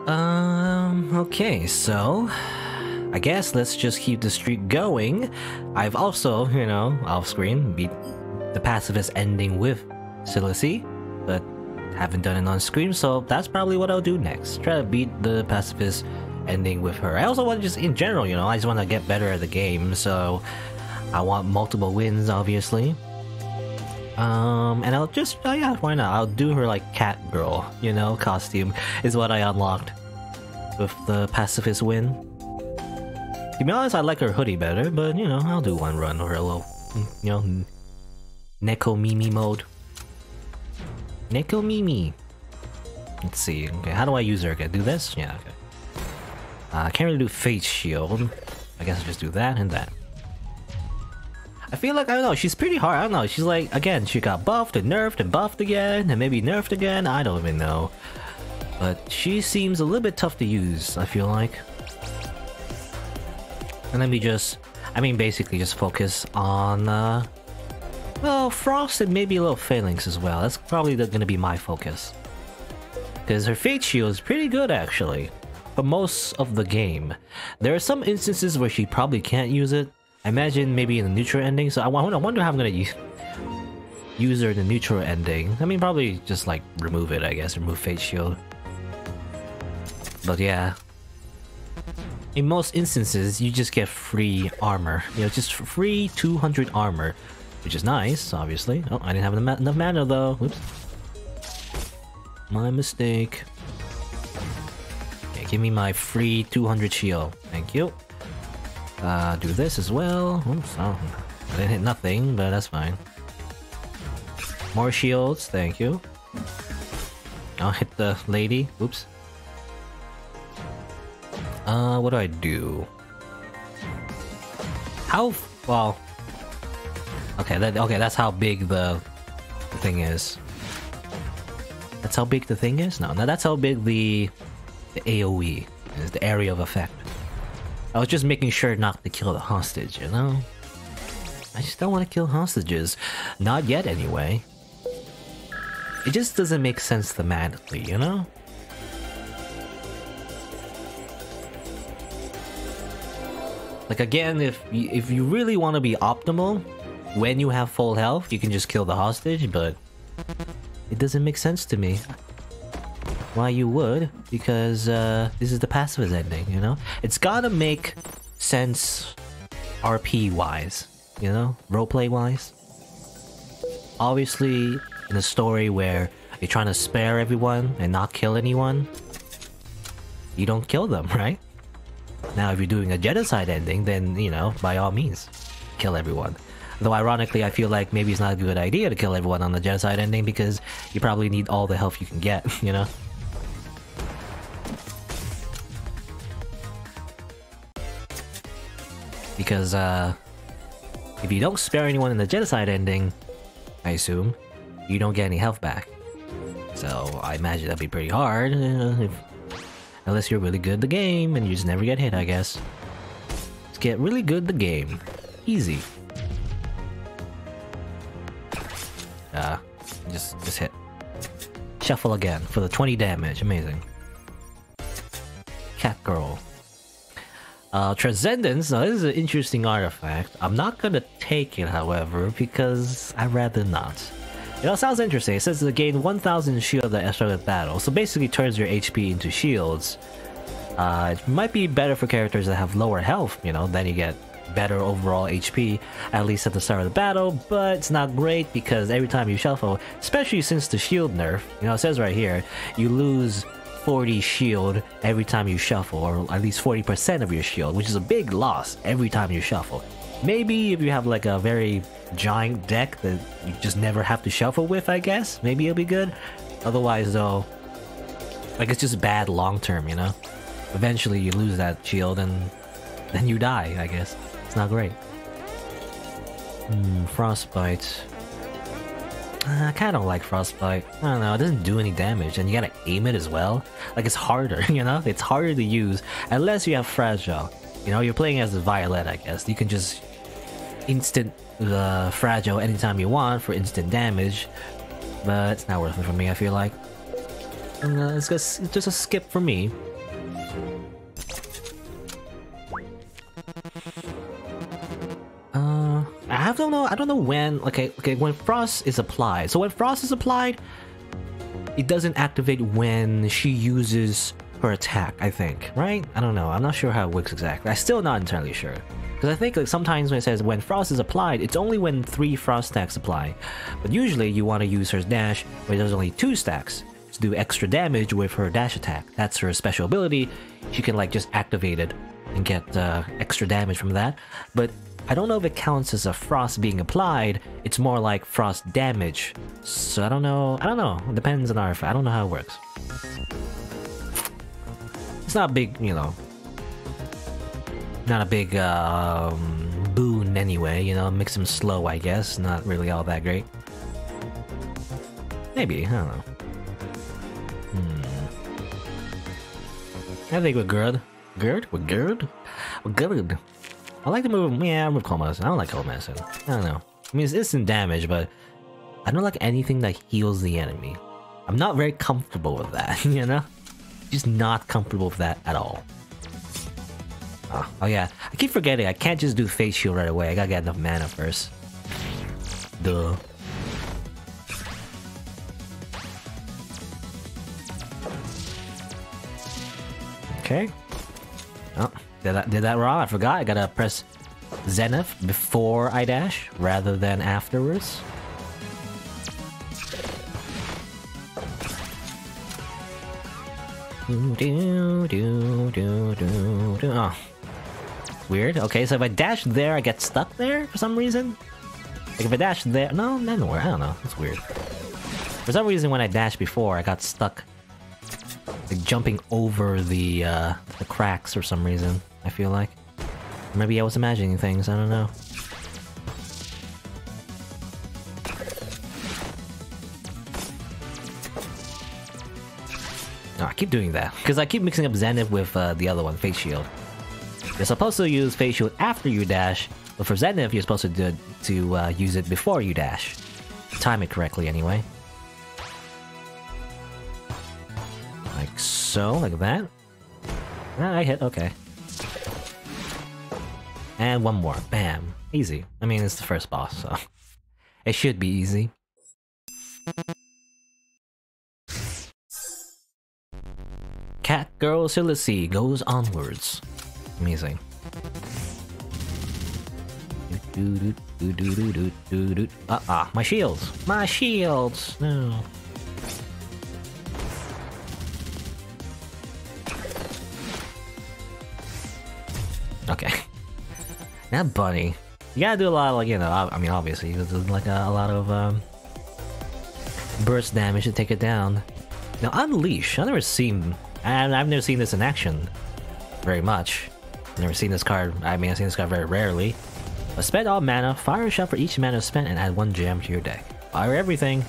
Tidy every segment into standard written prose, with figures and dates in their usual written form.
Okay, so I guess let's just keep the streak going. I've also, you know, off-screen beat the pacifist ending with Silicy, but haven't done it on screen, so that's probably what I'll do next. Try to beat the pacifist ending with her. I also want to just, in general, you know, I just want to get better at the game, so I want multiple wins, obviously. And I'll just, oh yeah, why not? I'll do her like Catgirl, you know, costume is what I unlocked with the pacifist win. To be honest, I like her hoodie better, but you know, I'll do one run or a little, you know, nekomimi mode. Nekomimi. Let's see. Okay, how do I use her again? Do this? Yeah, okay. I can't really do face shield. I guess I'll just do that and that. I feel like, I don't know, she's pretty hard. I don't know, she's like, again, she got buffed and nerfed and buffed again and maybe nerfed again. I don't even know. But she seems a little bit tough to use, I feel like. And let me just, I mean, basically just focus on, well, Frost and maybe a little Phalanx as well. That's probably gonna be my focus. Because her Fate Shield is pretty good, actually. For most of the game. There are some instances where she probably can't use it. I imagine maybe in the neutral ending, so I wonder how I'm gonna use her in the neutral ending. I mean, probably just like remove it, I guess, remove Fate Shield. But yeah. In most instances, you just get free armor. You know, just free 200 armor. Which is nice, obviously. Oh, I didn't have enough mana though. Whoops. My mistake. Okay, give me my free 200 shield. Thank you. Do this as well. Oops, oh, I didn't hit nothing, but that's fine. More shields, thank you. I'll hit the lady. Oops. What do I do? How well? Okay, that's how big the thing is. That's how big the thing is? No, that's how big the AoE is, the area of effect. I was just making sure not to kill the hostage, you know? I just don't want to kill hostages. Not yet, anyway. It just doesn't make sense thematically, you know? Like, again, if you really want to be optimal, when you have full health, you can just kill the hostage, but it doesn't make sense to me. Why you would, because this is the pacifist ending, you know? It's gotta make sense RP-wise, you know? Roleplay-wise. Obviously, in a story where you're trying to spare everyone and not kill anyone, you don't kill them, right? Now, if you're doing a genocide ending, then, you know, by all means, kill everyone. Though ironically, I feel like maybe it's not a good idea to kill everyone on the genocide ending because you probably need all the health you can get, you know? Because, if you don't spare anyone in the genocide ending, I assume, you don't get any health back. So, I imagine that'd be pretty hard, unless you're really good at the game and you just never get hit, I guess. Just get really good at the game. Easy. Just hit. Shuffle again for the 20 damage. Amazing. Catgirl. Transcendence. Now, this is an interesting artifact. I'm not gonna take it, however, because I'd rather not. You know, it sounds interesting. It says to gain 1000 shield at the start of battle. So basically turns your HP into shields. It might be better for characters that have lower health, you know, then you get better overall HP, at least at the start of the battle, but it's not great because every time you shuffle, especially since the shield nerf, you know, it says right here, you lose 40 shield every time you shuffle, or at least 40% of your shield, which is a big loss every time you shuffle. Maybe if you have like a very giant deck that you just never have to shuffle with, I guess, maybe it'll be good. Otherwise though, like it's just bad long term, you know? Eventually you lose that shield and then you die, I guess. It's not great. Frostbite. I kinda don't like Frostbite. I don't know, it doesn't do any damage, and you gotta aim it as well. Like, it's harder, you know? It's harder to use, unless you have Fragile. You know, you're playing as a Violet, I guess. You can just instant Fragile anytime you want for instant damage, but it's not worth it for me, I feel like. It's just a skip for me. don't know. I don't know when. Okay, when frost is applied. So when frost is applied, it doesn't activate when she uses her attack. I think, right? I don't know. I'm not sure how it works exactly. I'm still not entirely sure. Because I think like sometimes when it says when frost is applied, it's only when 3 frost stacks apply. But usually you want to use her dash where there's only 2 stacks to do extra damage with her dash attack. That's her special ability. She can like just activate it and get extra damage from that. But I don't know if it counts as a frost being applied. It's more like frost damage. So I don't know. It depends on RF. I don't know how it works. It's not big, you know. Not a big boon anyway, you know, makes him slow, I guess. Not really all that great. Maybe, I don't know. I think we're good. We're good? I like to move, yeah, I move cold medicine. I don't like cold medicine. I don't know. I mean, it's instant damage, but I don't like anything that heals the enemy. I'm not very comfortable with that, you know? Just not comfortable with that at all. Oh yeah, I keep forgetting, I can't just do Fate Shield right away, I gotta get enough mana first. Duh. Okay. Oh, did that wrong, I forgot, I gotta press Zenith before I dash, rather than afterwards. Oh. Weird. Okay, so if I dash there, I get stuck there for some reason? Like if I dash there... No, that doesn't work. I don't know. It's weird. For some reason, when I dashed before, I got stuck like jumping over the cracks for some reason, I feel like. Maybe I was imagining things, I don't know. No, I keep doing that, because I keep mixing up Zenith with the other one, Fate Shield. You're supposed to use Fate Shield after you dash, but for Zenith, you're supposed to use it before you dash. Time it correctly, anyway. Like so, like that. Ah, I hit, okay. And one more, bam. Easy. I mean, it's the first boss, so... it should be easy. Catgirl Silacy goes onwards. Amazing. My shields! My shields! No. Okay. That bunny. You gotta do a lot of, like, you know, I mean, obviously, there's like a lot of burst damage to take it down. Now, Unleash, I've never seen this in action very much. Never seen this card. I mean, I've seen this card very rarely. But spend all mana, fire a shot for each mana spent, and add 1 gem to your deck. Fire everything.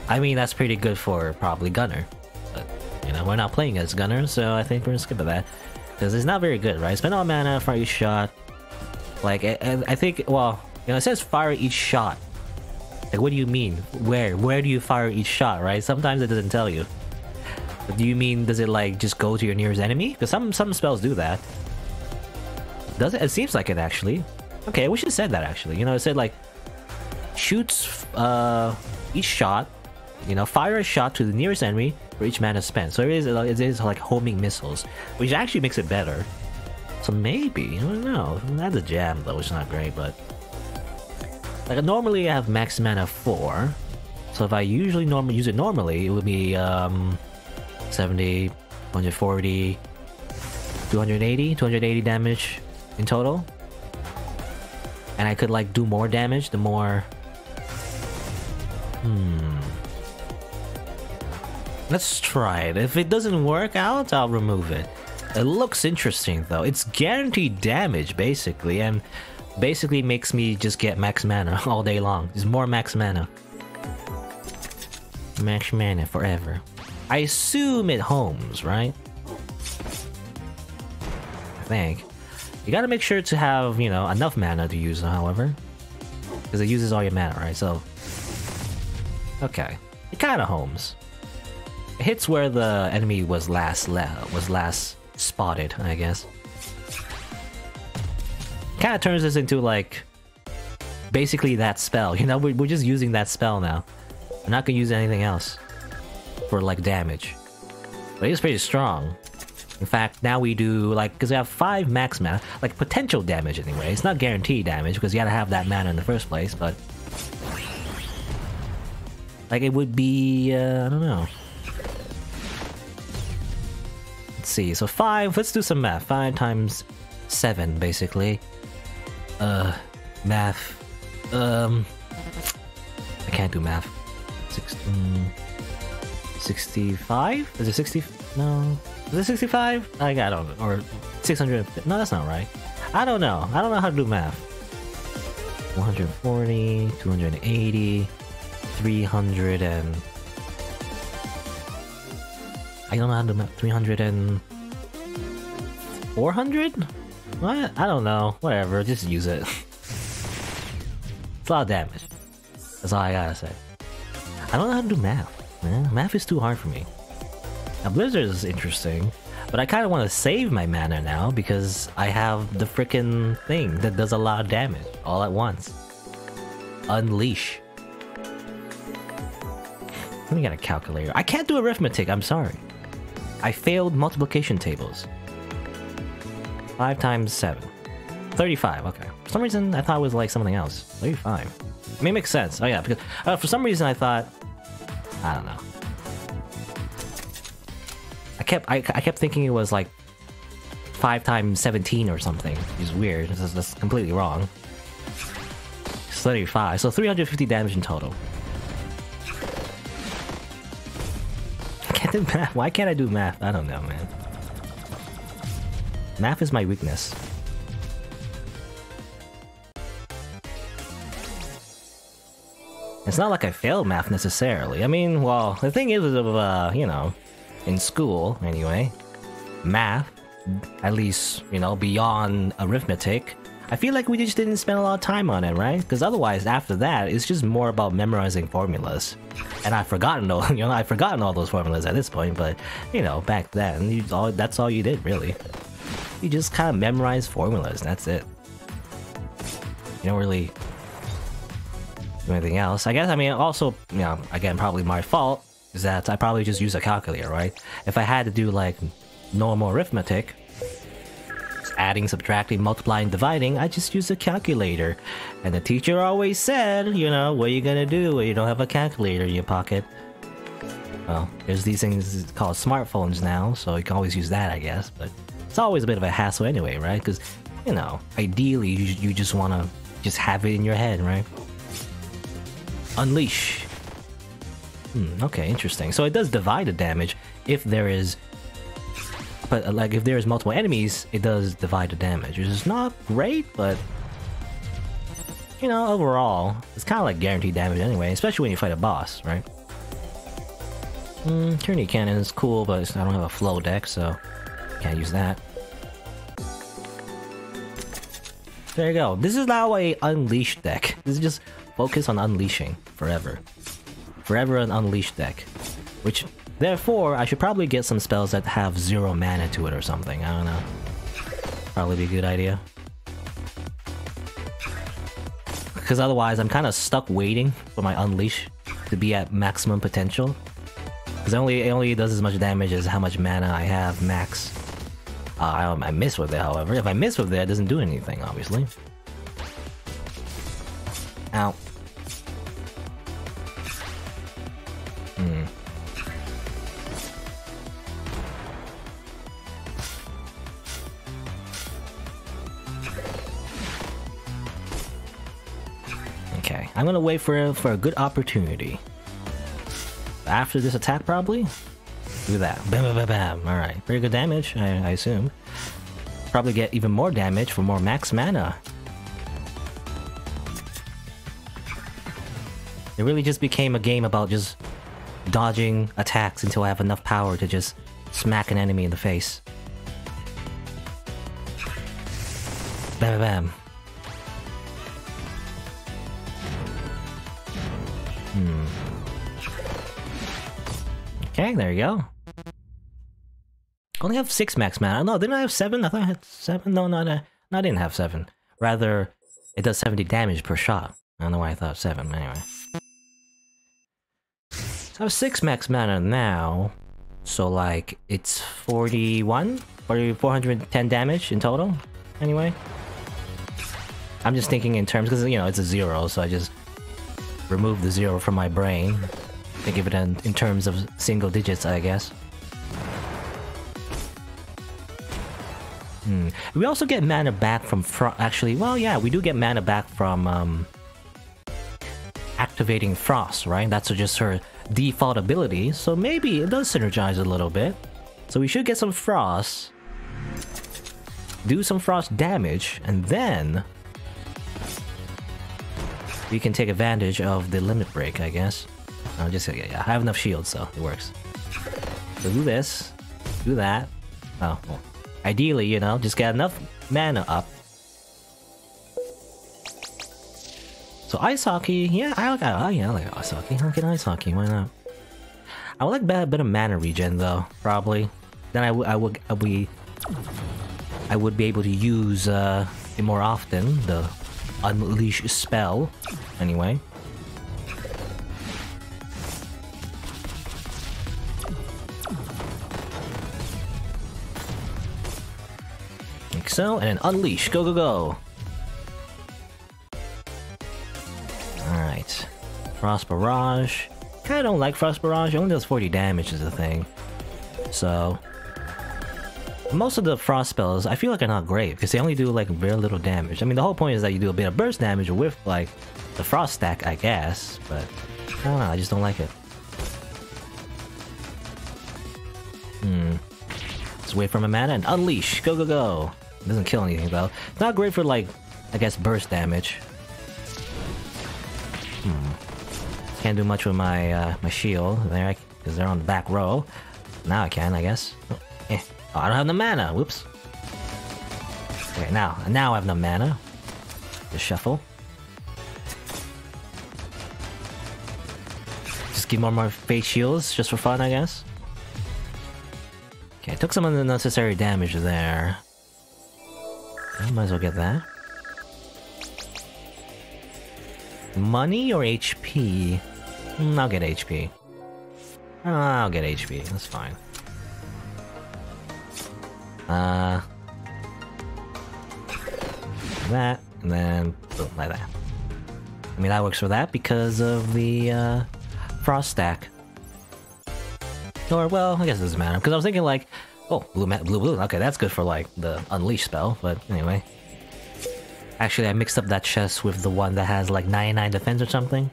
I mean, that's pretty good for probably Gunner. But, you know, we're not playing as Gunner, so I think we're gonna skip that. Because it's not very good, right? Spend all mana, fire each shot. Like, I think, well, you know, it says fire each shot. Like, what do you mean? Where do you fire each shot, right? Sometimes it doesn't tell you. But do you mean, does it, like, just go to your nearest enemy? Because some spells do that. Does it? It seems like it, actually. Okay, we should have said that, actually. You know, it said, like, shoots each shot, you know, fire a shot to the nearest enemy for each mana spent. So it is like homing missiles, which actually makes it better. So maybe, I don't know. That's a jam, though, which is not great, but... like, normally I have max mana 4. So if I usually use it normally, it would be, 70, 140, 280 damage in total. And I could, like, do more damage the more... Let's try it. If it doesn't work out, I'll remove it. It looks interesting, though. It's guaranteed damage, basically, and basically makes me just get max mana all day long. Just more max mana. Max mana forever. I assume it homes, right? I think. You gotta make sure to have, you know, enough mana to use, however. Because it uses all your mana, right? So... okay. It kinda homes. It hits where the enemy was last spotted, I guess. Kinda turns this into, like... basically that spell. You know, we're just using that spell now. We're not gonna use anything else for like damage. But it's pretty strong. In fact, now we do like, because we have 5 max mana, like potential damage anyway. It's not guaranteed damage because you gotta have that mana in the first place, but like it would be, I don't know. Let's see, so 5, let's do some math. 5 times 7, basically. Math. I can't do math. 16... 65? Is it 60? No. Is it 65? I don't know. Or 600? No, that's not right. I don't know. I don't know how to do math. 140, 280, 300 and... I don't know how to do math. 300 and... 400? What? I don't know. Whatever. Just use it. It's a lot of damage. That's all I gotta say. I don't know how to do math. Man, math is too hard for me. Now Blizzard is interesting, but I kind of want to save my mana now because I have the freaking thing that does a lot of damage all at once. Unleash. Let me get a calculator. I can't do arithmetic, I'm sorry. I failed multiplication tables. 5 times 7. 35, okay. For some reason, I thought it was like something else. 35. I mean, it makes sense. Oh yeah, because for some reason I thought... I don't know. I kept thinking it was like 5 times 17 or something. It's weird. That's completely wrong. It's 35, so 350 damage in total. I can't do math. Why can't I do math? I don't know, man. Math is my weakness. It's not like I failed math necessarily. I mean, well, the thing is, you know, in school, anyway, math, at least, you know, beyond arithmetic, I feel like we just didn't spend a lot of time on it, right? Because otherwise, after that, it's just more about memorizing formulas. And I've forgotten all, you know, I've forgotten all those formulas at this point, but, you know, back then, that's all you did, really. You just kind of memorize formulas, and that's it. You don't really... anything else. I guess, I mean, also, you know, again, probably my fault is that I probably just use a calculator, right? If I had to do, like, normal arithmetic, adding, subtracting, multiplying, dividing, I just use a calculator. And the teacher always said, you know, what are you gonna do when you don't have a calculator in your pocket? Well, there's these things called smartphones now, so you can always use that, I guess, but it's always a bit of a hassle anyway, right? Because, you know, ideally, you just want to just have it in your head, right? Unleash. Okay, interesting. So it does divide the damage if there is... But, like, if there's multiple enemies, it does divide the damage. Which is not great, but... You know, overall, it's kind of like guaranteed damage anyway, especially when you fight a boss, right? Tyranny Cannon is cool, but I don't have a flow deck, so... Can't use that. There you go. This is now a Unleash deck. This is just focus on unleashing forever. Forever an Unleash deck. Which, therefore, I should probably get some spells that have 0 mana to it or something. I don't know. Probably be a good idea. Because otherwise, I'm kind of stuck waiting for my Unleash to be at maximum potential. Because it only does as much damage as how much mana I have max. I miss with it, however. If I miss with it, it doesn't do anything, obviously. Ow. Okay, I'm gonna wait for a good opportunity. After this attack, probably? Do that. Bam, bam, bam, bam. Alright, very good damage, I assume. Probably get even more damage for more max mana. It really just became a game about just dodging attacks until I have enough power to just smack an enemy in the face. Bam, bam, bam. Okay, there you go. I only have 6 max mana. No, didn't I have 7? I thought I had 7. No, I didn't have 7. Rather, it does 70 damage per shot. I don't know why I thought 7, but anyway. So I have 6 max mana now. So like, it's 41? 410 damage in total? Anyway. I'm just thinking in terms, because, you know, it's a 0, so I just remove the 0 from my brain. Think of it in terms of single digits, I guess. We also get mana back from actually, well, yeah, we do get mana back from activating Frost, right? That's just her default ability, so maybe it does synergize a little bit. So we should get some Frost, do some Frost damage, and then we can take advantage of the limit break, I guess. I'm just yeah, I have enough shields, so it works. So do this, do that. Oh, well, ideally, you know, just get enough mana up. So ice hockey, yeah, I like ice hockey. I'll get ice hockey. Why not? I would like a bit of mana regen though, probably. Then I would be able to use it more often. The unleash spell, anyway. Like so, and then unleash. Go, go, go. Alright. Frost Barrage. Kinda don't like Frost Barrage. It only does 40 damage is the thing. So most of the Frost spells, I feel like are not great, because they only do like very little damage. I mean, the whole point is that you do a bit of burst damage with like the Frost stack, I guess, but I don't know, I just don't like it. Let's wait for my mana and unleash. Go, go, go. It doesn't kill anything though. It's not great for like, I guess, burst damage. Can't do much with my my shield there, because they're on the back row. Now I can, I guess. Oh, oh, I don't have the mana. Whoops. Okay, now I have no mana. Just shuffle. Just give more face shields just for fun, I guess. Okay, I took some of the necessary damage there. I might as well get that. Money or HP? I'll get HP. I'll get HP, that's fine. That, and then boom, like that. I mean, that works for that because of the Frost stack. Or, well, I guess it doesn't matter, because I was thinking like, oh, blue, okay, that's good for like the Unleash spell, but anyway. Actually, I mixed up that chest with the one that has like 99 defense or something.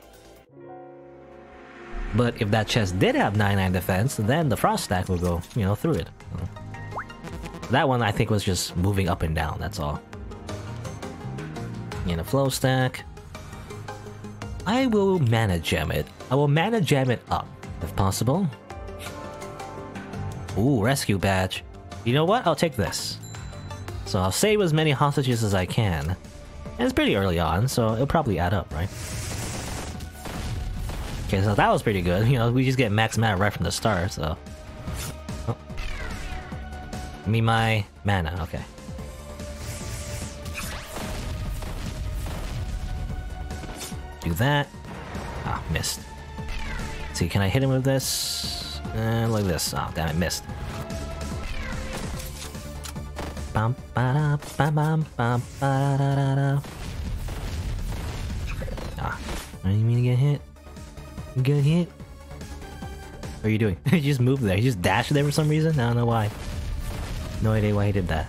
But if that chest did have 99 defense, then the Frost stack would go, you know, through it. That one I think was just moving up and down, that's all. And a flow stack. I will mana gem it. I will mana gem it up, if possible. Ooh, rescue badge. You know what? I'll take this. So I'll save as many hostages as I can. And it's pretty early on, so it'll probably add up, right? Okay, so that was pretty good. You know, we just get max mana right from the start, so... Oh. Give me my mana, okay. Do that. Ah, missed. Let's see, can I hit him with this? Like this. Oh, damn it, missed. Bum ba da bum bum ba da da da. Ah, I didn't mean to get hit. You get hit? What are you doing? He just moved there. He just dashed there for some reason. I don't know why. No idea why he did that.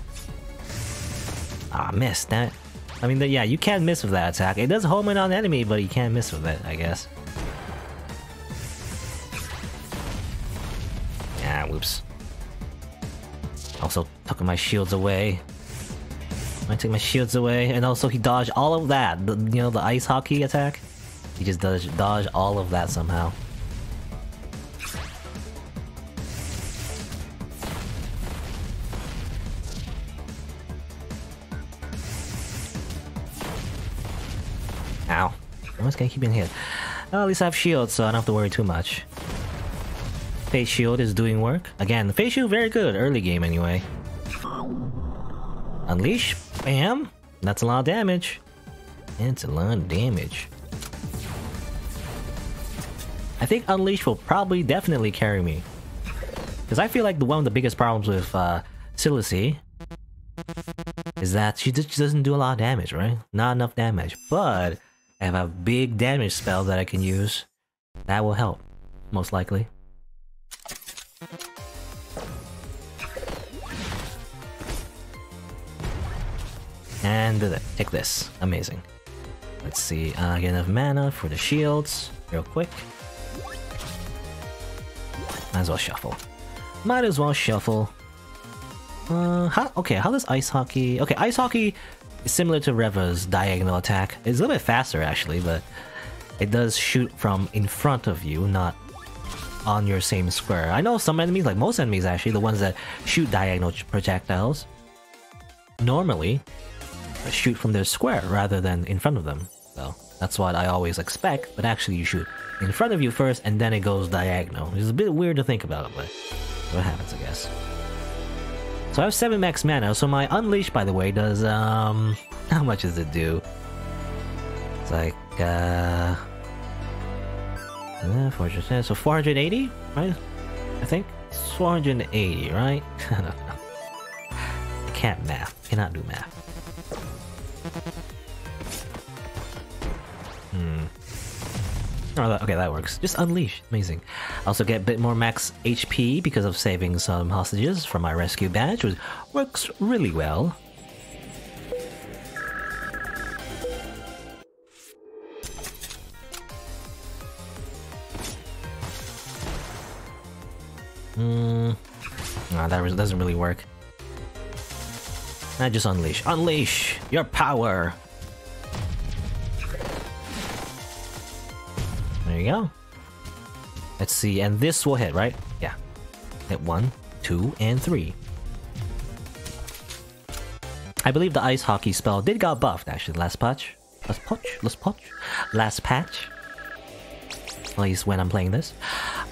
Ah, I missed that. I mean, yeah, you can't miss with that attack. It does home in on the enemy, but you can't miss with it, I guess. Yeah, whoops. Also took my shields away. I took my shields away, and also he dodged all of that. You know, the ice hockey attack? He just dodged all of that somehow. Ow. I'm just gonna keep getting hit. Well, at least I have shields, so I don't have to worry too much. Face shield is doing work. Again, the face shield very good, early game anyway. Unleash, bam! That's a lot of damage. It's a lot of damage. I think Unleash will probably definitely carry me. Because I feel like one of the biggest problems with Silacy is that she just doesn't do a lot of damage, right? Not enough damage. But I have a big damage spell that I can use. That will help, most likely. And take this. Amazing. Let's see, get enough mana for the shields, real quick. Might as well shuffle. Might as well shuffle. How does Ice Hockey... Okay, Ice Hockey is similar to Reva's diagonal attack. It's a little bit faster, actually, but it does shoot from in front of you, not on your same square. I know some enemies, like most enemies actually, the ones that shoot diagonal projectiles, normally shoot from their square rather than in front of them. So that's what I always expect, but actually you shoot in front of you first and then it goes diagonal. It's a bit weird to think about, but what happens, I guess. So I have 7 max mana, so my Unleash, by the way, does, how much does it do? It's like, 400%, so 480, right? I think? It's 480, right? I don't know. I can't math. Cannot do math. Oh, okay, that works. Just Unleash. Amazing. I also get a bit more max HP because of saving some hostages from my rescue badge, which works really well. No, that doesn't really work. I just Unleash. Unleash your power! There you go. Let's see, and this will hit, right? Yeah. Hit 1, 2, and 3. I believe the Ice Hockey spell did got buffed, actually, last patch. Last patch. At least when I'm playing this.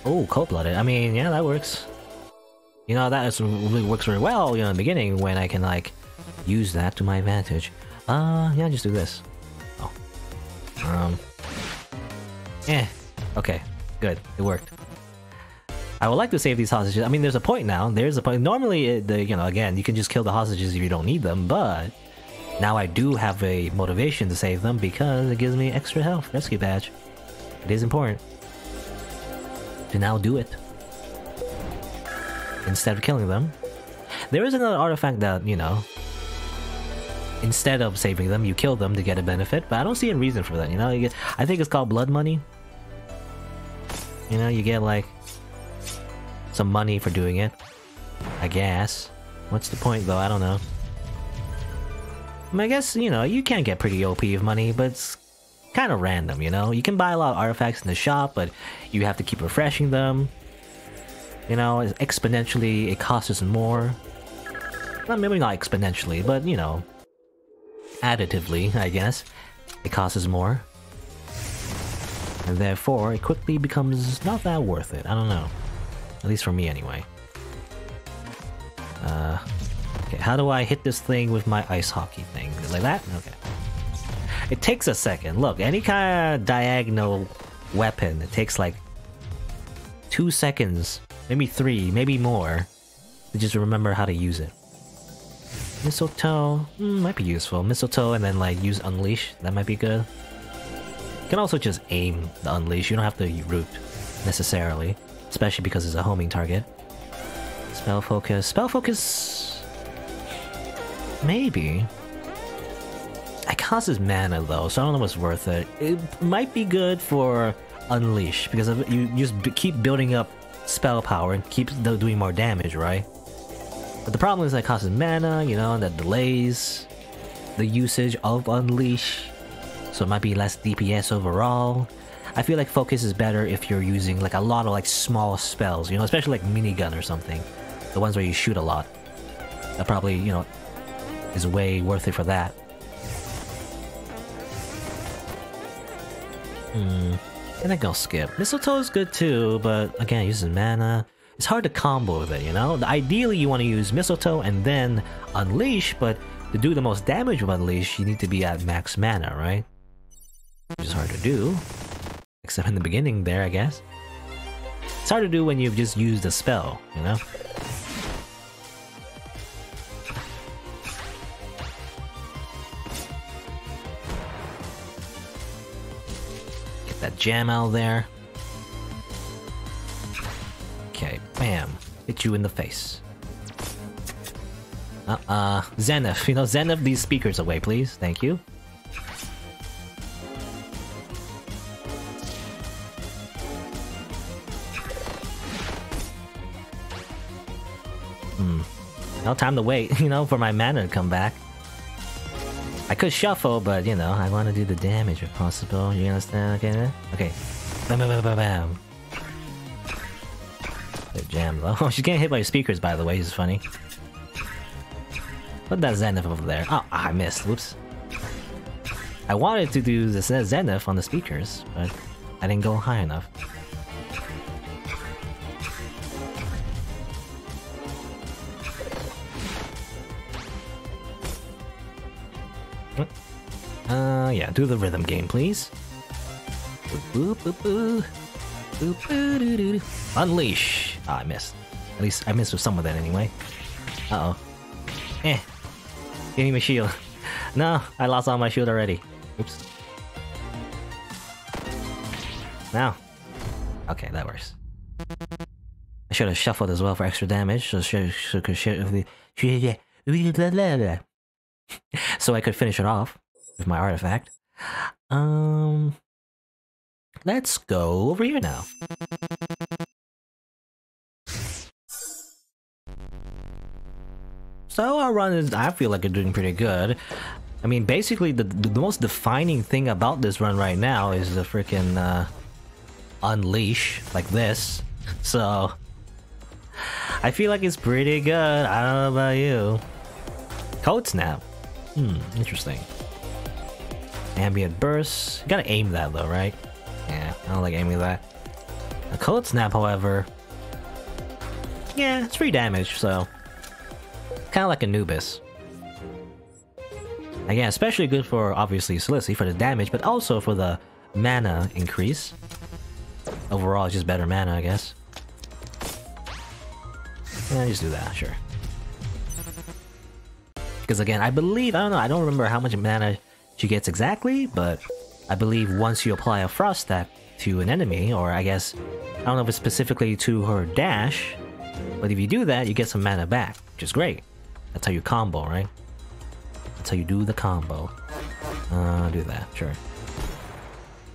Oh, Cold-Blooded. I mean, yeah, that works. You know, that really works very well, you know, in the beginning, when I can, like, use that to my advantage. Yeah, just do this. Oh. Okay, good. It worked. I would like to save these hostages. I mean, there's a point now. There's a point. Normally, you know, again, you can just kill the hostages if you don't need them, but now I do have a motivation to save them because it gives me extra health. Rescue badge. It is important to now do it instead of killing them. There is another artifact that, you know, instead of saving them, you kill them to get a benefit, but I don't see a reason for that, you know? I think it's called blood money. You know, you get, like, some money for doing it, I guess. What's the point, though? I don't know. I mean, I guess, you know, you can get pretty OP of money, but it's kind of random, you know? You can buy a lot of artifacts in the shop, but you have to keep refreshing them. You know, exponentially, it costs us more. Well, maybe not exponentially, but, you know, additively, I guess, it costs us more. And therefore, it quickly becomes not that worth it. I don't know. At least for me, anyway. Okay, how do I hit this thing with my Ice Hockey thing? Like that? Okay. It takes a second. Look, any kind of diagonal weapon, it takes like 2 seconds, maybe 3, maybe more, to just remember how to use it. Mistletoe might be useful. Mistletoe and then like use Unleash. That might be good. You can also just aim the Unleash. You don't have to root necessarily, especially because it's a homing target. Spell Focus. Spell Focus. Maybe. It costs mana though, so I don't know what's worth it. It might be good for Unleash because you just keep building up spell power and keep doing more damage, right? But the problem is that it costs mana, you know, and that delays the usage of Unleash, so it might be less DPS overall. I feel like Focus is better if you're using like a lot of like small spells, you know, especially like minigun or something. The ones where you shoot a lot. That probably, you know, is way worth it for that. I think I'll skip. Mistletoe is good too, but again, it uses mana. It's hard to combo with it, you know? Ideally, you want to use Mistletoe and then Unleash, but to do the most damage with Unleash, you need to be at max mana, right? Which is hard to do. Except in the beginning there, I guess. It's hard to do when you've just used a spell, you know? Get that jam out there. Okay, bam. Hit you in the face. Zenith. You know, Zenith these speakers away, please. Thank you. No time to wait, you know, for my mana to come back. I could shuffle, but, you know, I want to do the damage if possible. You understand? Okay, okay. Bam, bam, bam, bam, bam. They're jammed though. Oh, she's getting hit by speakers, by the way. This is funny. Put that Zenith over there. Oh, I missed. Whoops. I wanted to do the Zenith on the speakers, but I didn't go high enough. Yeah, do the rhythm game, please. Boop, boop, boop, boop, boop, doo, doo, doo. Unleash. Ah, I missed. At least I missed with some of that anyway. Uh-oh. Give me my shield. No, I lost all my shield already. Oops. Now. Okay, that works. I should have shuffled as well for extra damage, so so I could finish it off with my artifact. Let's go over here now. So our run is, I feel like it's doing pretty good. I mean, basically the most defining thing about this run right now is the freaking unleash, like this. So I feel like it's pretty good. I don't know about you. Code snap. Interesting. Ambient burst. You gotta aim that though, right? Yeah, I don't like aiming that. A code snap, however, yeah, it's free damage, so kind of like Anubis. Again, especially good for obviously Slicey for the damage, but also for the mana increase. Overall, it's just better mana, I guess. Yeah, just do that, sure. Because again, I believe, I don't know, I don't remember how much mana she gets exactly, but I believe once you apply a frost stack to an enemy, or I guess, I don't know if it's specifically to her dash, but if you do that, you get some mana back, which is great. That's how you combo, right? That's how you do the combo. Do that, sure.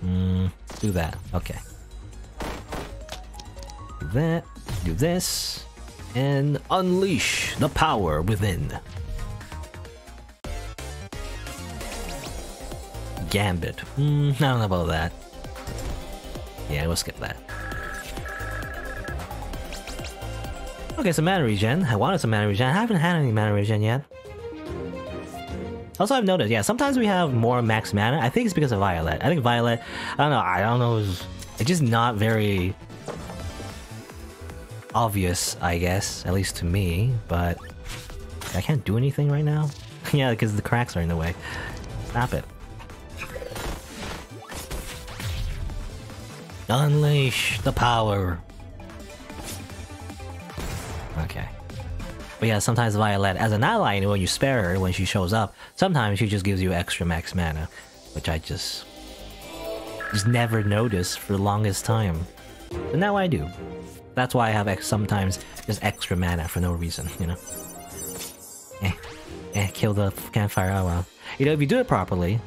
Do that, okay. Do that, do this, and unleash the power within. Gambit. I don't know about that. Yeah, we'll skip that. Okay, so mana regen. I wanted some mana regen. I haven't had any mana regen yet. Also, I've noticed, yeah, sometimes we have more max mana. I think it's because of Violet. I think Violet, I don't know, it's just not very obvious, I guess, at least to me, but I can't do anything right now. Yeah, because the cracks are in the way. Stop it. Unleash the power. Okay. But yeah, sometimes Violet, as an ally, when you spare her when she shows up, sometimes she just gives you extra max mana, which I just never noticed for the longest time. But now I do. That's why I have sometimes just extra mana for no reason, you know? Kill the campfire, oh well. You know, if you do it properly,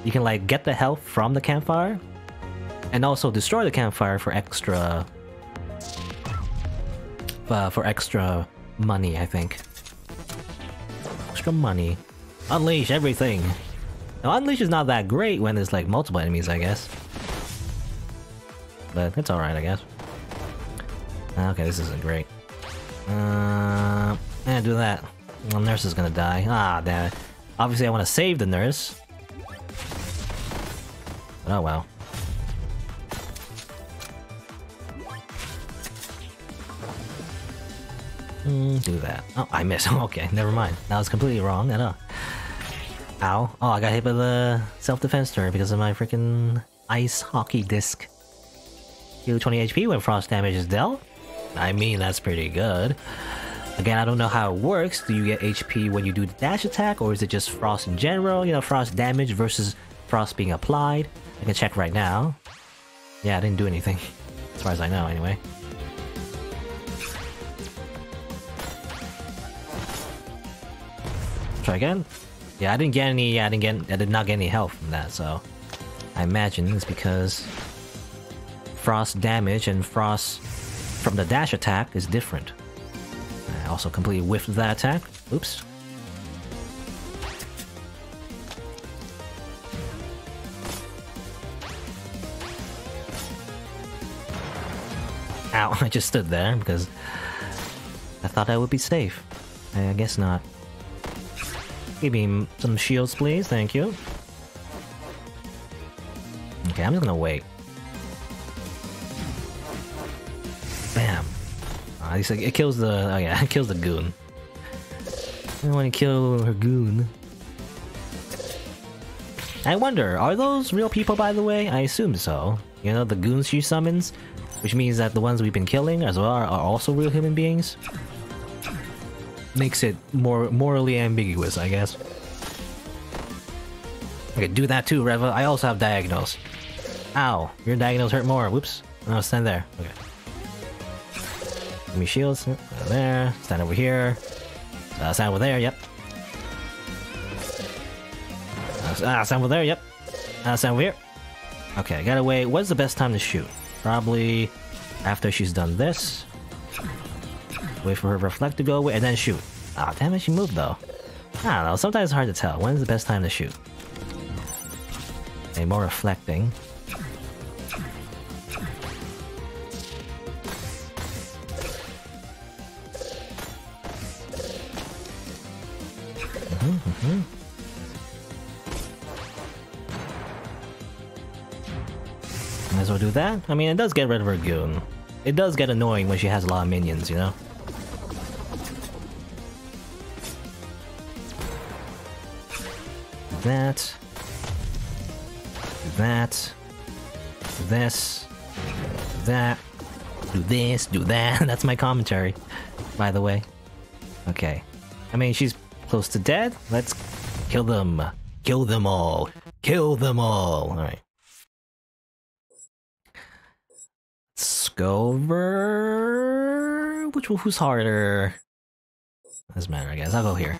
you can like get the health from the campfire, and also destroy the campfire for extra money, I think. Extra money. Unleash everything. Now, Unleash is not that great when there's like multiple enemies, I guess. But it's alright, I guess. Okay, this isn't great. Do that. Well, nurse is gonna die. Ah, damn it. Obviously, I want to save the nurse. But oh well. Do that. Oh, I missed. Okay, never mind. That was completely wrong. Ow. Oh, I got hit by the self-defense turret because of my freaking ice hockey disc. Heal 20 HP when frost damage is dealt. I mean, that's pretty good. Again, I don't know how it works. Do you get HP when you do the dash attack, or is it just frost in general? You know, frost damage versus frost being applied. I can check right now. Yeah, I didn't do anything. As far as I know, anyway. Try again. Yeah, I didn't get any. I did not get any health from that. So I imagine it's because frost damage and frost from the dash attack is different. I also completely whiffed that attack. Oops. Ow, I just stood there because I thought I would be safe. I guess not. Give me some shields, please. Thank you. Okay, I'm just gonna wait. Bam. It kills the... Oh yeah, it kills the goon. I don't want to kill her goon. I wonder, are those real people, by the way? I assume so. You know, the goons she summons? Which means that the ones we've been killing as well are also real human beings? Makes it more morally ambiguous, I guess. Okay, do that too, Reva. I also have diagonals. Ow, your diagonals hurt more. Whoops. No, stand there. Okay. Give me shields. There. Stand over here. Stand over there, yep. Stand over there, yep. Stand over here. Okay, I gotta wait. What's the best time to shoot? Probably after she's done this. Wait for her reflect to go away and then shoot. Ah, damn it, she moved though. I don't know, sometimes it's hard to tell. When's the best time to shoot? Okay, more reflecting. Might as well do that. I mean, it does get rid of her goon. It does get annoying when she has a lot of minions, you know? That. That. This. That. Do this, do that. That's my commentary, by the way. Okay. I mean, she's close to dead. Let's kill them. Kill them all. Kill them all. Alright. Let's go over... Who's harder? Doesn't matter, I guess. I'll go here.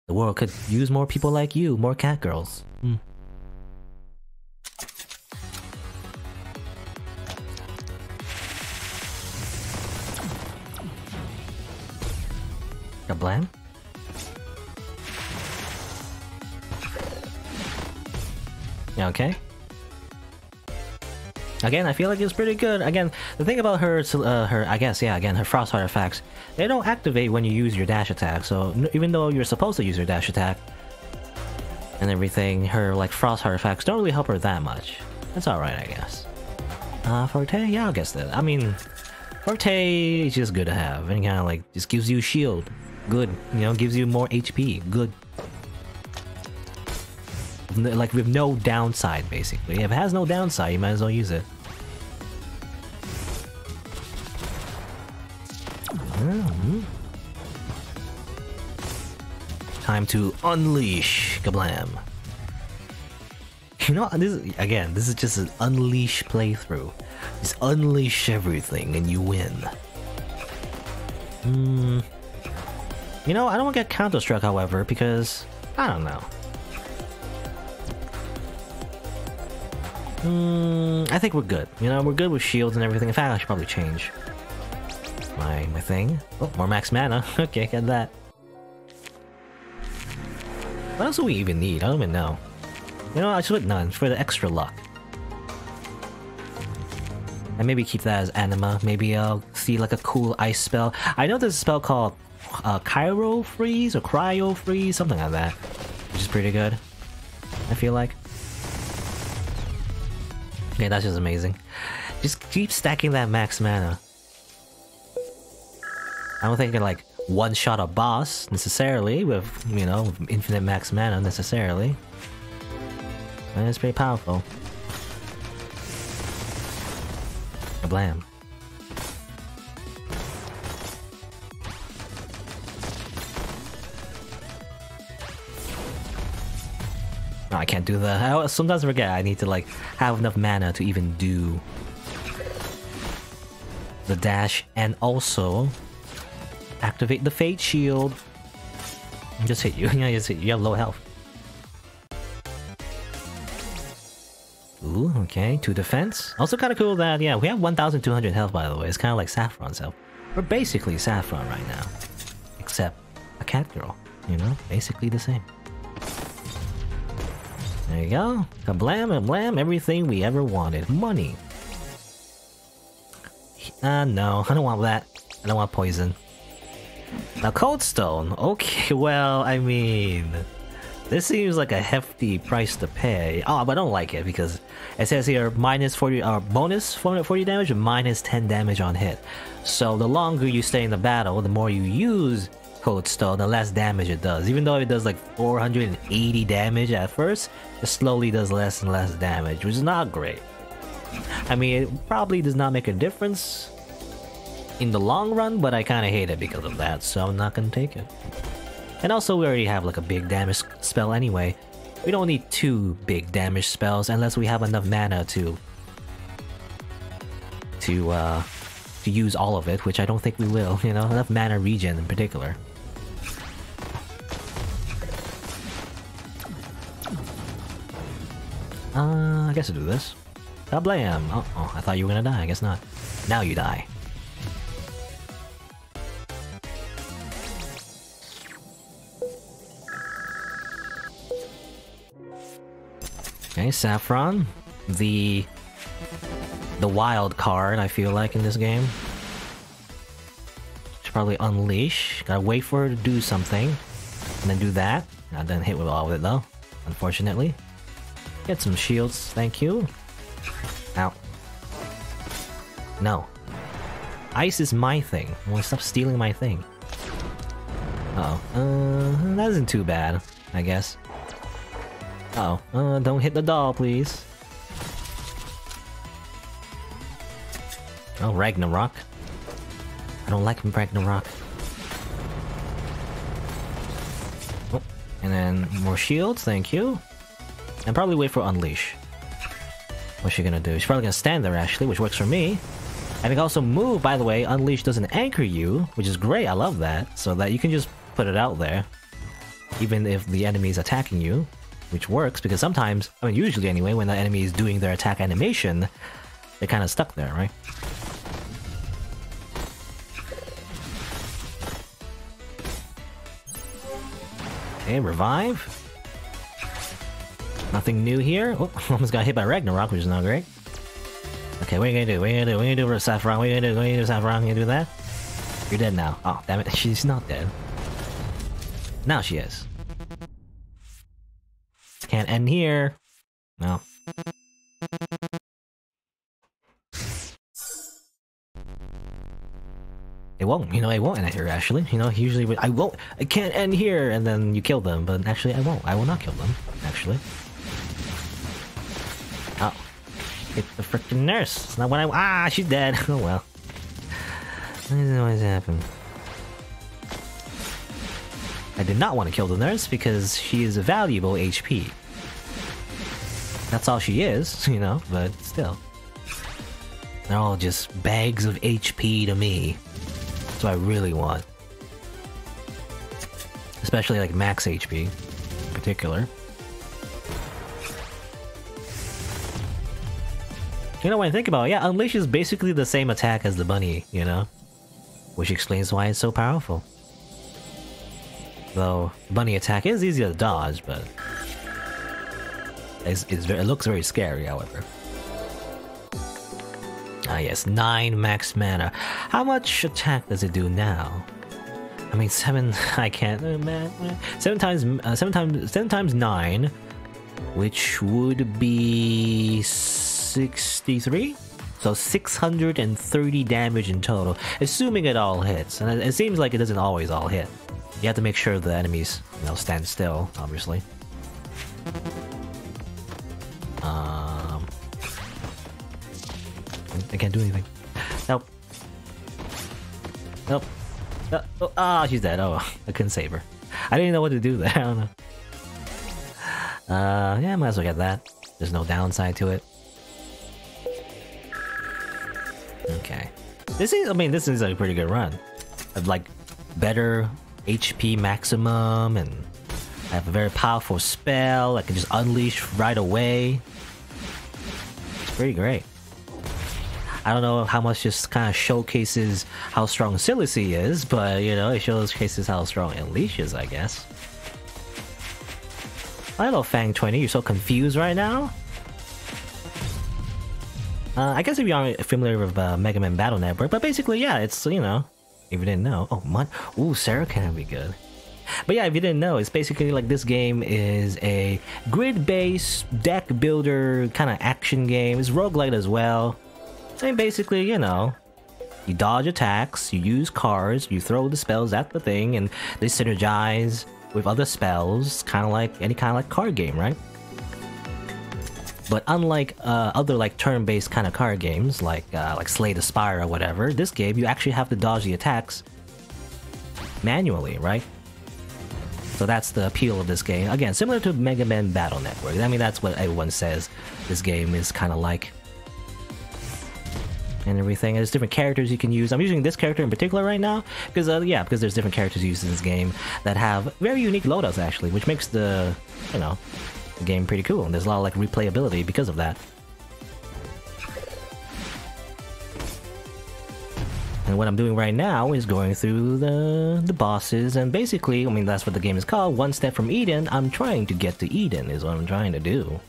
The world could use more people like you, more Catgirls. Kablam? Yeah, okay. Again, I feel like it's pretty good. Again, the thing about her, I guess, yeah, again, her frost artifacts, they don't activate when you use your dash attack, so even though you're supposed to use your dash attack and everything, her, like, frost artifacts don't really help her that much. That's alright, I guess. Forte? Yeah, I guess that. I mean, Forte is just good to have. And kind of, like, just gives you a shield. Good. You know, gives you more HP. Good. Like, with no downside, basically. If it has no downside, you might as well use it. Time to unleash. Kablam. You know, this is just an unleash playthrough. Just unleash everything and you win. You know, I don't want to get counter-struck, however, because... I don't know. I think we're good. You know, we're good with shields and everything. In fact, I should probably change my thing. Oh, more max mana. Okay, get that. What else do we even need? I don't even know. You know, I should put none for the extra luck. And maybe keep that as anima. Maybe I'll see like a cool ice spell. I know there's a spell called Cryo Freeze or Cryo Freeze, something like that. Which is pretty good, I feel like. Okay, that's just amazing. Just keep stacking that max mana. I don't think I can like one-shot a boss necessarily with, you know, with infinite max mana necessarily. And it's pretty powerful. Kablam. Oh, I can't do that. I sometimes forget I need to like have enough mana to even do the dash and also activate the Fate Shield. Just hit you. Yeah, just hit you. You have low health. Ooh, okay. 2 defense. Also kind of cool that, yeah, we have 1,200 health, by the way. It's kind of like Saffron's health. We're basically Saffron right now. Except a Catgirl. You know? Basically the same. There you go. Kablam and blam. Everything we ever wanted. Money. No. I don't want that. I don't want poison. Now, Cold Stone. Okay, well, I mean... This seems like a hefty price to pay. Oh, but I don't like it because it says here minus 40 bonus 40 damage and minus 10 damage on hit. So the longer you stay in the battle, the more you use Cold Stone, the less damage it does. Even though it does like 480 damage at first, it slowly does less and less damage, which is not great. I mean, it probably does not make a difference in the long run, but I kind of hate it because of that, so I'm not gonna take it. And also, we already have like a big damage spell anyway. We don't need 2 big damage spells unless we have enough mana to use all of it, which I don't think we will. You know, enough mana regen in particular. I guess I'll do this. Kablam! Oh, I thought you were gonna die. I guess not. Now you die. Okay, Saffron, the wild card, I feel like, in this game. Should probably unleash. Gotta wait for her to do something, and then do that. Not done hit with all of it though, unfortunately. Get some shields, thank you. Ow. No. Ice is my thing. I want to stop stealing my thing. Uh-oh. That isn't too bad, I guess. Uh-oh. Don't hit the doll, please. Oh, Ragnarok. I don't like Ragnarok. Oh, and then more shields, thank you. And probably wait for Unleash. What's she gonna do? She's probably gonna stand there, actually, which works for me. And it can also move, by the way. Unleash doesn't anchor you, which is great, I love that. So that you can just put it out there. Even if the enemy is attacking you. Which works, because sometimes, I mean usually anyway, when the enemy is doing their attack animation, they're kind of stuck there, right? Okay, revive. Nothing new here. Oh, almost got hit by Ragnarok, which is not great. Okay, what are you gonna do? What are you gonna do? What are you gonna do for Saffron? What are you gonna do? What are you gonna do, Saffron? You gonna do that? You're dead now. Oh, damn it. She's not dead. Now she is. Can't end here. No. It won't. You know, it won't end here, actually. You know, usually I won't. I can't end here, and then you kill them. But actually, I won't. I will not kill them, actually. Oh. Hit the frickin' nurse. It's not what I... Ah, she's dead. Oh, well. What always happen? I did not want to kill the nurse because she is a valuable HP. That's all she is, you know, but still. They're all just bags of HP to me. That's what I really want. Especially like max HP in particular. You know, when I think about it, yeah, Unleash is basically the same attack as the bunny, you know? Which explains why it's so powerful. Though, bunny attack is easy to dodge, but... it looks very scary, however. Ah yes, 9 max mana. How much attack does it do now? I mean, 7... I can't... 7 times 9, which would be... 63? So 630 damage in total, assuming it all hits. And it seems like it doesn't always all hit. You have to make sure the enemies, you know, stand still, obviously. I can't do anything. Nope. Ah, she's dead. Oh, I couldn't save her. I didn't know what to do there. I don't know. Yeah, might as well get that. There's no downside to it. Okay. This is a pretty good run. I've like better HP maximum, and I have a very powerful spell I can just unleash right away. It's pretty great. I don't know how much this kind of showcases how strong Silecy is, but you know, it showcases how strong Unleash is, I guess. Hello, Fang20, you're so confused right now? I guess if you aren't familiar with Mega Man Battle Network, but basically, yeah, it's, you know, if you didn't know. Oh, ooh, Sarah can be good. But yeah, if you didn't know, it's basically like this game is a grid-based deck builder kind of action game. It's roguelike as well. And basically, you know, you dodge attacks, you use cards, you throw the spells at the thing, and they synergize with other spells, kind of like any kind of like card game, right? But unlike other like turn-based kind of card games, like Slay the Spire or whatever, this game you actually have to dodge the attacks manually, right? So that's the appeal of this game. Again, similar to Mega Man Battle Network. I mean, that's what everyone says this game is kind of like. And everything. There's different characters you can use. I'm using this character in particular right now because because there's different characters used in this game that have very unique loadouts actually, which makes the, you know, the game pretty cool. And there's a lot of like replayability because of that. And what I'm doing right now is going through the bosses, and basically, I mean, that's what the game is called. One step from Eden. I'm trying to get to Eden is what I'm trying to do.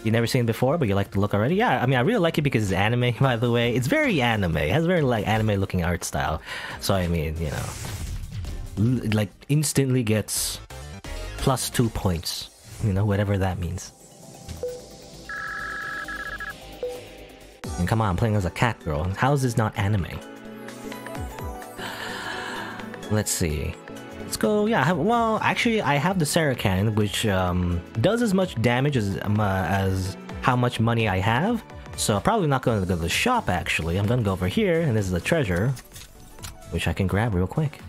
You've never seen it before, but you like the look already? Yeah, I mean, I really like it because it's anime, by the way. It's very anime. It has very, like, anime-looking art style. So, I mean, you know, like, instantly gets +2 points. You know, whatever that means. And come on, I'm playing as a Catgirl. How is this not anime? Let's see. Let's go, yeah, actually, I have the Sarah Cannon, which does as much damage as how much money I have. So I'm probably not going to go to the shop, actually. I'm going to go over here, and this is the treasure, which I can grab real quick.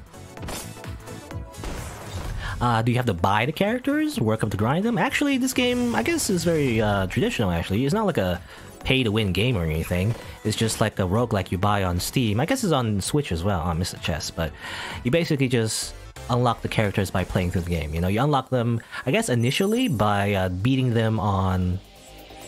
Do you have to buy the characters? Work up to grind them? Actually, this game, I guess, is very traditional, actually. It's not like a pay-to-win game or anything. It's just like a roguelike you buy on Steam. I guess it's on Switch as well. I missed a chest, but you basically just unlock the characters by playing through the game. You know, you unlock them, I guess, initially by beating them on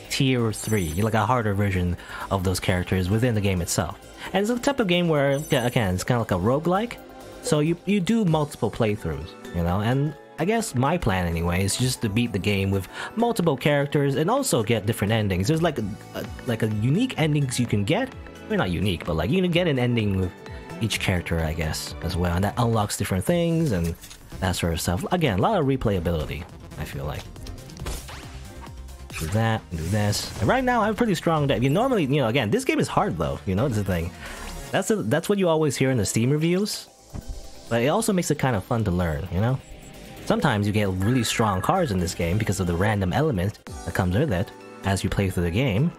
Tier 3, like a harder version of those characters within the game itself. And it's a type of game where, yeah, again, it's kind of like a roguelike, so you do multiple playthroughs, you know, and I guess my plan anyway is just to beat the game with multiple characters and also get different endings. There's like a unique endings you can get. Well, not unique, but like you can get an ending with each character, I guess, as well, and that unlocks different things and that sort of stuff. Again, a lot of replayability, I feel like. Do that, do this. And right now, I have a pretty strong deck. Normally, you know, again, this game is hard though. You know, that's the thing. That's what you always hear in the Steam reviews. But it also makes it kind of fun to learn. You know, sometimes you get really strong cards in this game because of the random element that comes with it as you play through the game.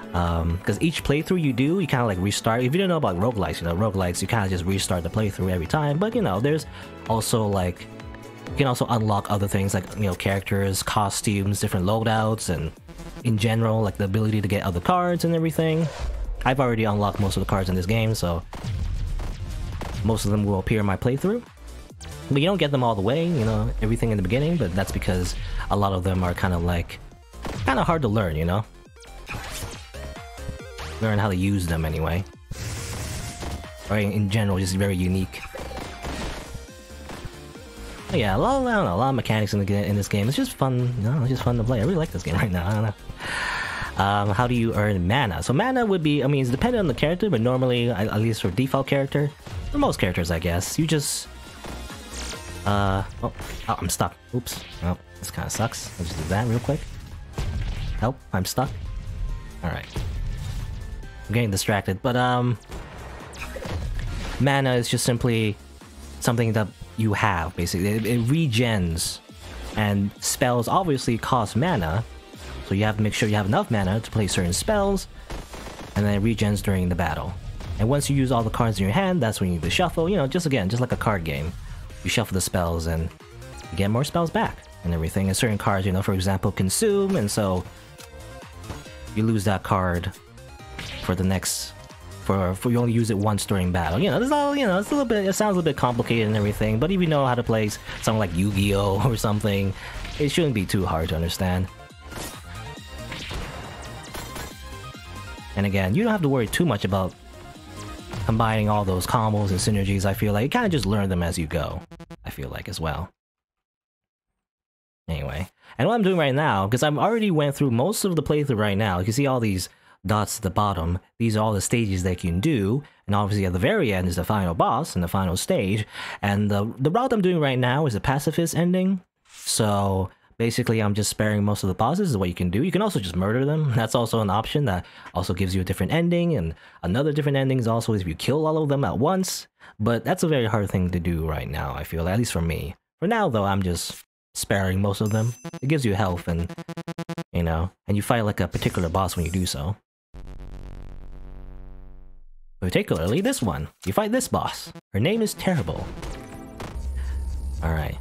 Because each playthrough you do, you kind of like restart. If you don't know about roguelikes, you know, roguelikes, you kind of just restart the playthrough every time. But, you know, there's also like, you can also unlock other things like, you know, characters, costumes, different loadouts, and in general, like the ability to get other cards and everything. I've already unlocked most of the cards in this game, so most of them will appear in my playthrough. But you don't get them all the way, you know, everything in the beginning, but that's because a lot of them are kind of hard to learn, you know? Learn how to use them anyway. Or in general, just very unique. But yeah, I don't know, a lot of mechanics in this game. It's just fun, you know, it's just fun to play. I really like this game right now, I don't know. How do you earn mana? So mana would be, I mean, it's dependent on the character, but normally, at least for default character, for most characters, I guess, you just... oh, I'm stuck. Oops. Oh, this kind of sucks. I'll just do that real quick. Help, I'm stuck. Alright. I'm getting distracted, but mana is just simply something that you have, basically. It regens, and spells obviously cost mana, so you have to make sure you have enough mana to play certain spells, and then it regens during the battle. And once you use all the cards in your hand, that's when you need to shuffle. You know, just again, just like a card game. You shuffle the spells and you get more spells back and everything. And certain cards, you know, for example, consume, and so you lose that card for the next... For you only use it once during battle. You know, there's all, you know, it's a little bit, it sounds a little bit complicated and everything, but if you know how to play something like Yu-Gi-Oh! Or something, it shouldn't be too hard to understand. And again, you don't have to worry too much about combining all those combos and synergies. I feel like you kind of just learn them as you go, I feel like, as well. Anyway, and what I'm doing right now, because I've already went through most of the playthrough right now, you can see all these dots at the bottom. These are all the stages that you can do, and obviously at the very end is the final boss and the final stage. And the route I'm doing right now is a pacifist ending, so basically I'm just sparing most of the bosses is what you can do. You can also just murder them. That's also an option that also gives you a different ending, and another different ending is also if you kill all of them at once, but that's a very hard thing to do right now, I feel, at least for me. For now though, I'm just sparing most of them. It gives you health, and you know, and you fight like a particular boss when you do so. Particularly this one. You fight this boss. Her name is Terrible. Alright.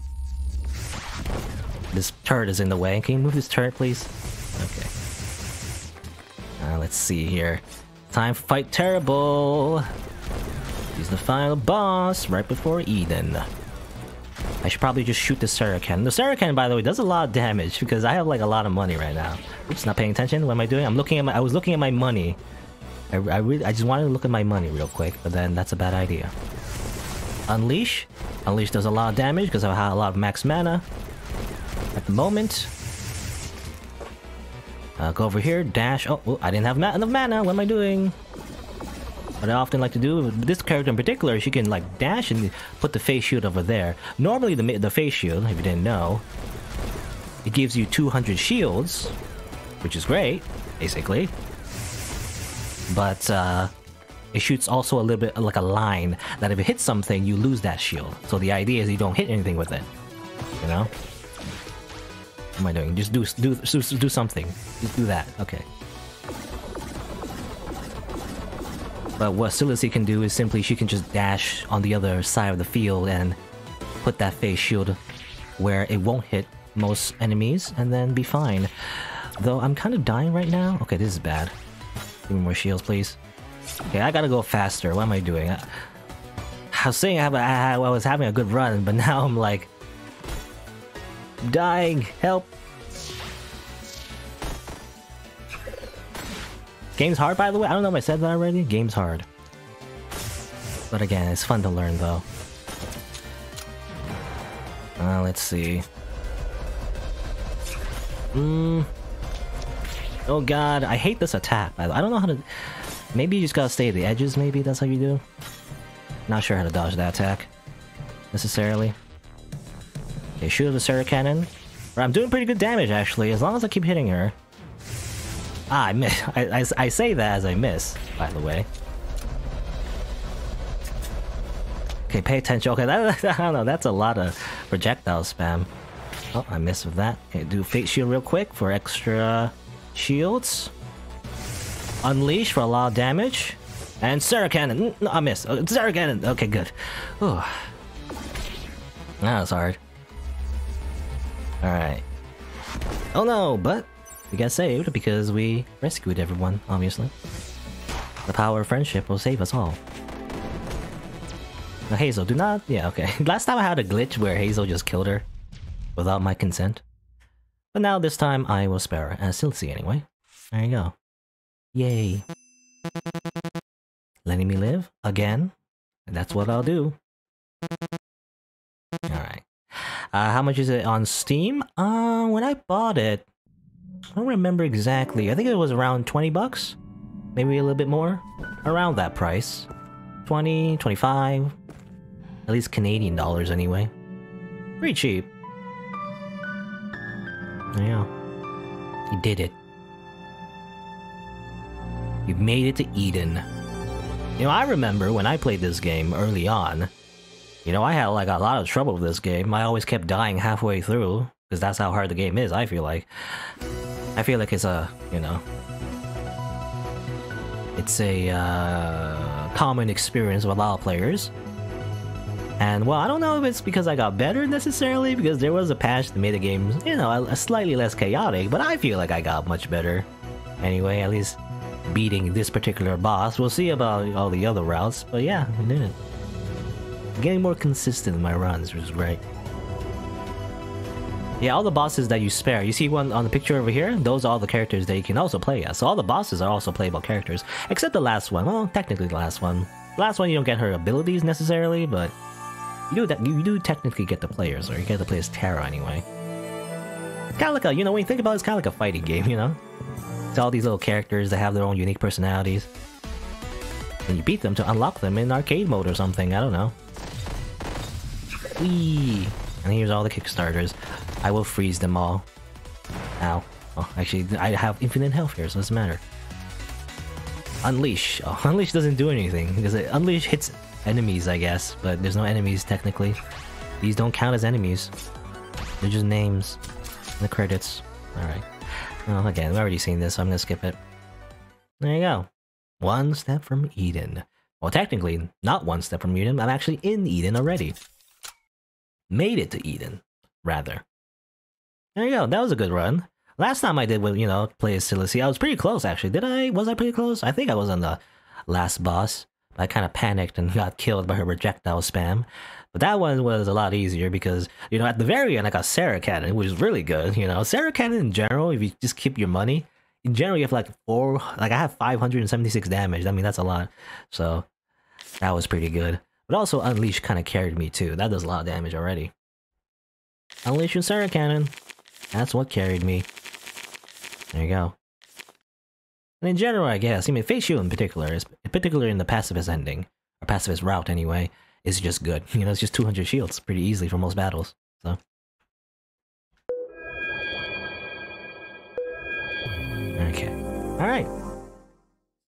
This turret is in the way. Can you move this turret, please? Okay. Let's see here. Time to fight Terrible! He's the final boss, right before Eden. I should probably just shoot the Shuriken. The Shuriken, by the way, does a lot of damage, because I have like a lot of money right now. Oops, not paying attention? What am I doing? I was looking at my money. I just wanted to look at my money real quick, but then that's a bad idea. Unleash. Unleash does a lot of damage because I have a lot of max mana at the moment. Go over here, dash. Oh, I didn't have enough mana. What am I doing? What I often like to do with this character in particular, she can like dash and put the face shield over there. Normally the face shield, if you didn't know, it gives you 200 shields, which is great, basically. But it shoots also a little bit like a line that if it hits something, you lose that shield. So the idea is you don't hit anything with it. You know? What am I doing? Just do something. Just do that. Okay. But what Silisy can do is simply she can just dash on the other side of the field and put that face shield where it won't hit most enemies and then be fine. Though I'm kind of dying right now. Okay, this is bad. Give me more shields, please. Okay, I gotta go faster. What am I doing? I was saying I was having a good run, but now I'm like... dying! Help! Game's hard, by the way? I don't know if I said that already. Game's hard. But again, it's fun to learn, though. Let's see. Oh god, I hate this attack. I don't know how to... Maybe you just gotta stay at the edges, maybe that's how you do? Not sure how to dodge that attack. Necessarily. Okay, shoot the Sarah Cannon. I'm doing pretty good damage, actually, as long as I keep hitting her. Ah, I miss. I say that as I miss, by the way. Okay, pay attention. Okay, I don't know, that's a lot of projectile spam. Oh, I missed with that. Okay, do Fate Shield real quick for extra... shields. Unleash for a lot of damage. And Sarah Cannon. No, I missed. Sarah Cannon. Okay, good. Ooh. That was hard. Alright. Oh no, but we got saved because we rescued everyone, obviously. The power of friendship will save us all. Now, Hazel, do not... Yeah, okay. Last time I had a glitch where Hazel just killed her without my consent. But now this time I will spare her, and still see anyway. There you go. Yay. Letting me live again. And that's what I'll do. Alright. How much is it on Steam? When I bought it, I don't remember exactly. I think it was around 20 bucks? Maybe a little bit more? Around that price. 20, 25. At least Canadian dollars anyway. Pretty cheap. There you go. You did it. You made it to Eden. You know, I remember when I played this game early on, you know, I had like a lot of trouble with this game. I always kept dying halfway through, because that's how hard the game is, I feel like. I feel like it's a, you know... It's a, common experience with a lot of players. And well, I don't know if it's because I got better necessarily, because there was a patch that made the game, you know, a slightly less chaotic, but I feel like I got much better. Anyway, at least beating this particular boss. We'll see about all the other routes, but yeah, I did it. Getting more consistent in my runs, which is great. Yeah, all the bosses that you spare, you see one on the picture over here? Those are all the characters that you can also play as. So all the bosses are also playable characters, except the last one. Well, technically the last one. The last one you don't get her abilities necessarily, but you do technically get the players, or you get to play as Terra anyway. Kinda like a, you know, when you think about it, it's kinda like a fighting game, you know? It's all these little characters that have their own unique personalities. And you beat them to unlock them in arcade mode or something, I don't know. Whee! And here's all the Kickstarters. I will freeze them all. Ow. Oh, actually, I have infinite health here, so it doesn't matter. Unleash. Oh, Unleash doesn't do anything, because Unleash hits enemies, I guess, but there's no enemies, technically. These don't count as enemies. They're just names in the credits. Alright. Well, again, we've already seen this, so I'm gonna skip it. There you go. One step from Eden. Well, technically, not one step from Eden. I'm actually in Eden already. Made it to Eden, rather. There you go, that was a good run. Last time I did, you know, play as Silesia, I was pretty close, actually. Was I pretty close? I think I was on the last boss. I kind of panicked and got killed by her projectile spam. But that one was a lot easier because, you know, at the very end I got Sarah Cannon, which is really good, you know. Sarah Cannon in general, if you just keep your money, in general you have like I have 576 damage. I mean, that's a lot. So, that was pretty good. But also Unleash kind of carried me too. That does a lot of damage already. Unleash and Sarah Cannon. That's what carried me. There you go. And in general, I guess, I mean, Face Shield in particular, particularly in the pacifist ending, or pacifist route anyway, is just good. You know, it's just 200 shields pretty easily for most battles, so. Okay. Alright.